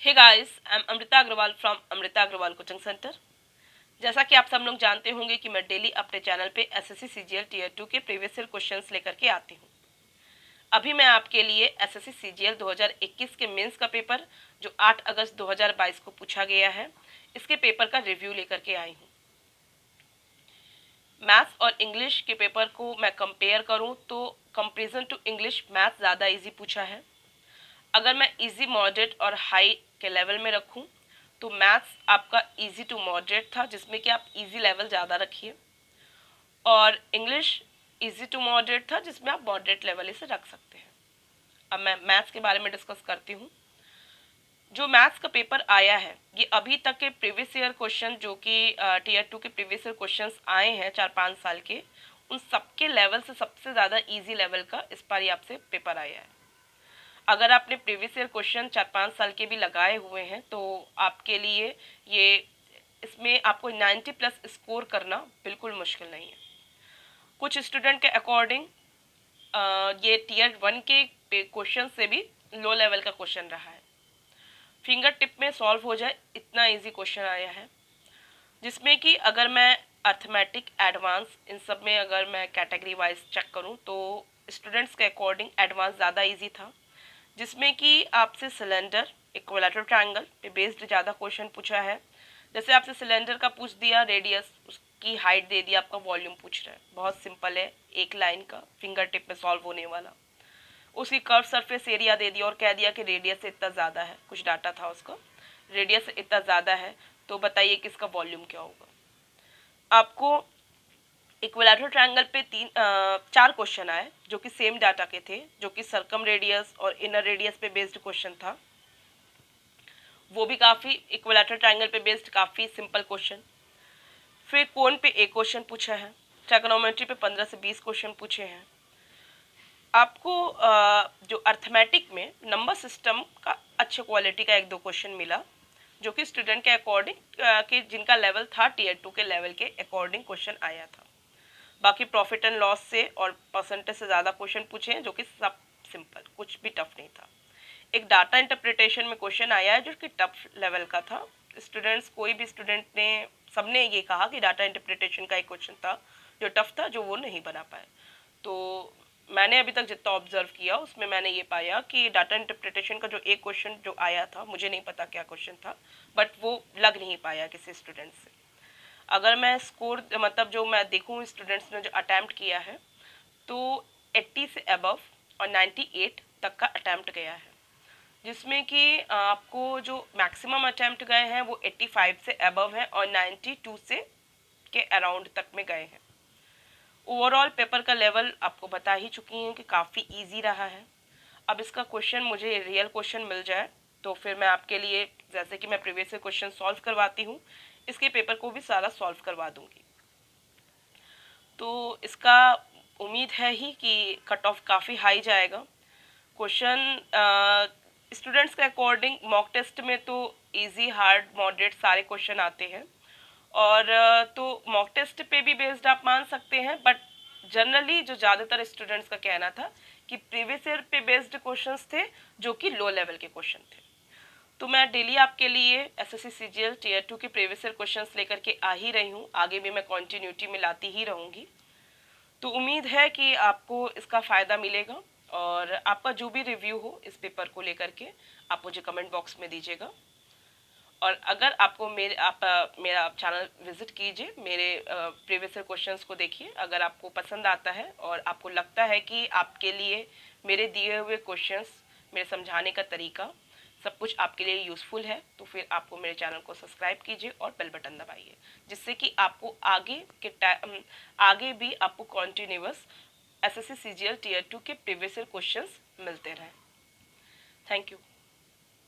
Hey guys, I am Amrita Agarwal from Amrita Agarwal coaching centre. जैसा कि आप सब लोग जानते होंगे कि मैं डेली अपने चैनल पे एसएससी सीजीएल टीयर 2 के प्रीवियस ईयर क्वेश्चंस लेकर के आती हूँ। अभी मैं आपके लिए एसएससी सीजीएल 2021 के मेंस का पेपर जो 8 अगस्त 2022 को पूछा गया है, इसके पेपर का रिव्यू लेकर के आई हूँ। मैथ्स और इंग्लिश के पेपर को मैं कंपेयर करूँ तो कंपेरिजन टू इंग्लिश मैथ्स ज़्यादा ईजी पूछा है। अगर मैं इजी मॉडरेट और हाई के लेवल में रखूं तो मैथ्स आपका इजी टू मॉडरेट था, जिसमें कि आप इजी लेवल ज़्यादा रखिए, और इंग्लिश इजी टू मॉडरेट था जिसमें आप मॉडरेट लेवल इसे रख सकते हैं। अब मैं मैथ्स के बारे में डिस्कस करती हूँ। जो मैथ्स का पेपर आया है, ये अभी तक के प्रीवियस ईयर क्वेश्चन जो कि टीयर 2 के प्रीवियस ईयर क्वेश्चंस आए हैं 4-5 साल के, उन सबके लेवल से सबसे ज़्यादा ईजी लेवल का इस बार आपसे पेपर आया है। अगर आपने प्रीवियस ईयर क्वेश्चन 4-5 साल के भी लगाए हुए हैं तो आपके लिए ये इसमें आपको 90 प्लस स्कोर करना बिल्कुल मुश्किल नहीं है। कुछ स्टूडेंट के अकॉर्डिंग ये टीयर 1 के क्वेश्चन से भी लो लेवल का क्वेश्चन रहा है। फिंगर टिप में सॉल्व हो जाए इतना इजी क्वेश्चन आया है, जिसमें कि अगर मैं अर्थमेटिक एडवांस इन सब में अगर मैं कैटेगरी वाइज चेक करूं तो स्टूडेंट्स के अकॉर्डिंग एडवांस ज़्यादा इजी था, जिसमें कि आपसे सिलेंडर इक्विलैटरल ट्रायंगल पे बेस्ड ज़्यादा क्वेश्चन पूछा है। जैसे आपसे सिलेंडर का पूछ दिया, रेडियस उसकी हाइट दे दिया, आपका वॉल्यूम पूछ रहा है, बहुत सिंपल है, एक लाइन का फिंगर टिप में सॉल्व होने वाला। उसकी कर्व सरफेस एरिया दे दिया और कह दिया कि रेडियस से इतना ज़्यादा है, कुछ डाटा था उसका, रेडियस से इतना ज़्यादा है, तो बताइए कि इसका वॉल्यूम क्या होगा। आपको इक्विलैटरल ट्रायंगल पे 4 क्वेश्चन आए जो कि सेम डाटा के थे, जो कि सर्कम रेडियस और इनर रेडियस पे बेस्ड क्वेश्चन था। वो भी काफ़ी इक्विलैटरल ट्रायंगल पे बेस्ड काफ़ी सिंपल क्वेश्चन। फिर कोण पे एक क्वेश्चन पूछा है, ट्रिगोनोमेट्री पे 15 से 20 क्वेश्चन पूछे हैं। आपको जो अर्थमेटिक में नंबर सिस्टम का अच्छे क्वालिटी का 1-2 क्वेश्चन मिला, जो कि स्टूडेंट के अकॉर्डिंग कि जिनका लेवल था टीयर 2 के लेवल के अकॉर्डिंग क्वेश्चन आया था। बाकी प्रॉफिट एंड लॉस से और परसेंटेज से ज़्यादा क्वेश्चन पूछे हैं, जो कि सब सिंपल, कुछ भी टफ नहीं था। एक डाटा इंटरप्रिटेशन में क्वेश्चन आया है जो कि टफ लेवल का था। स्टूडेंट्स, कोई भी स्टूडेंट ने, सबने ये कहा कि डाटा इंटरप्रिटेशन का एक क्वेश्चन था जो टफ था, जो वो नहीं बना पाए। तो मैंने अभी तक जितना ऑब्जर्व किया उसमें मैंने ये पाया कि डाटा इंटरप्रिटेशन का जो एक क्वेश्चन जो आया था, मुझे नहीं पता क्या क्वेश्चन था, बट वो लग नहीं पाया किसी स्टूडेंट से। अगर मैं स्कोर मतलब जो मैं देखूँ स्टूडेंट्स ने जो अटैम्प्ट किया है, तो 80 से अबव और 98 तक का अटैम्प्ट गया है, जिसमें कि आपको जो मैक्सिमम अटैम्प्ट गए हैं वो 85 से अबव है और 92 से के अराउंड तक में गए हैं। ओवरऑल पेपर का लेवल आपको बता ही चुकी हूँ कि काफ़ी इजी रहा है। अब इसका क्वेश्चन मुझे रियल क्वेश्चन मिल जाए तो फिर मैं आपके लिए, जैसे कि मैं प्रीवियस क्वेश्चन सॉल्व करवाती हूँ, इसके पेपर को भी सारा सॉल्व करवा दूंगी। तो इसका उम्मीद है ही कि कट ऑफ काफ़ी हाई जाएगा। क्वेश्चन स्टूडेंट्स के अकॉर्डिंग मॉक टेस्ट में तो इजी, हार्ड, मॉडरेट सारे क्वेश्चन आते हैं, और तो मॉक टेस्ट पे भी बेस्ड आप मान सकते हैं, बट जनरली जो ज़्यादातर स्टूडेंट्स का कहना था कि प्रीवियस ईयर पे बेस्ड क्वेश्चंस थे जो कि लो लेवल के क्वेश्चन थे। तो मैं डेली आपके लिए एसएससी सीजीएल टीयर 2 के प्रीवियस ईयर क्वेश्चंस लेकर के आ ही रही हूँ, आगे भी मैं कॉन्टीन्यूटी में लाती ही रहूँगी। तो उम्मीद है कि आपको इसका फ़ायदा मिलेगा, और आपका जो भी रिव्यू हो इस पेपर को लेकर के आप मुझे कमेंट बॉक्स में दीजिएगा। और अगर आपको मेरा चैनल विजिट कीजिए, मेरे प्रीवियस क्वेश्चंस को देखिए। अगर आपको पसंद आता है और आपको लगता है कि आपके लिए मेरे दिए हुए क्वेश्चंस, मेरे समझाने का तरीका सब कुछ आपके लिए यूज़फुल है, तो फिर आपको मेरे चैनल को सब्सक्राइब कीजिए और बेल बटन दबाइए, जिससे कि आपको आगे भी आपको कॉन्टिन्यूअस एसएससी सीजीएल टीयर 2 के प्रीवियस क्वेश्चंस मिलते रहें। Thank you.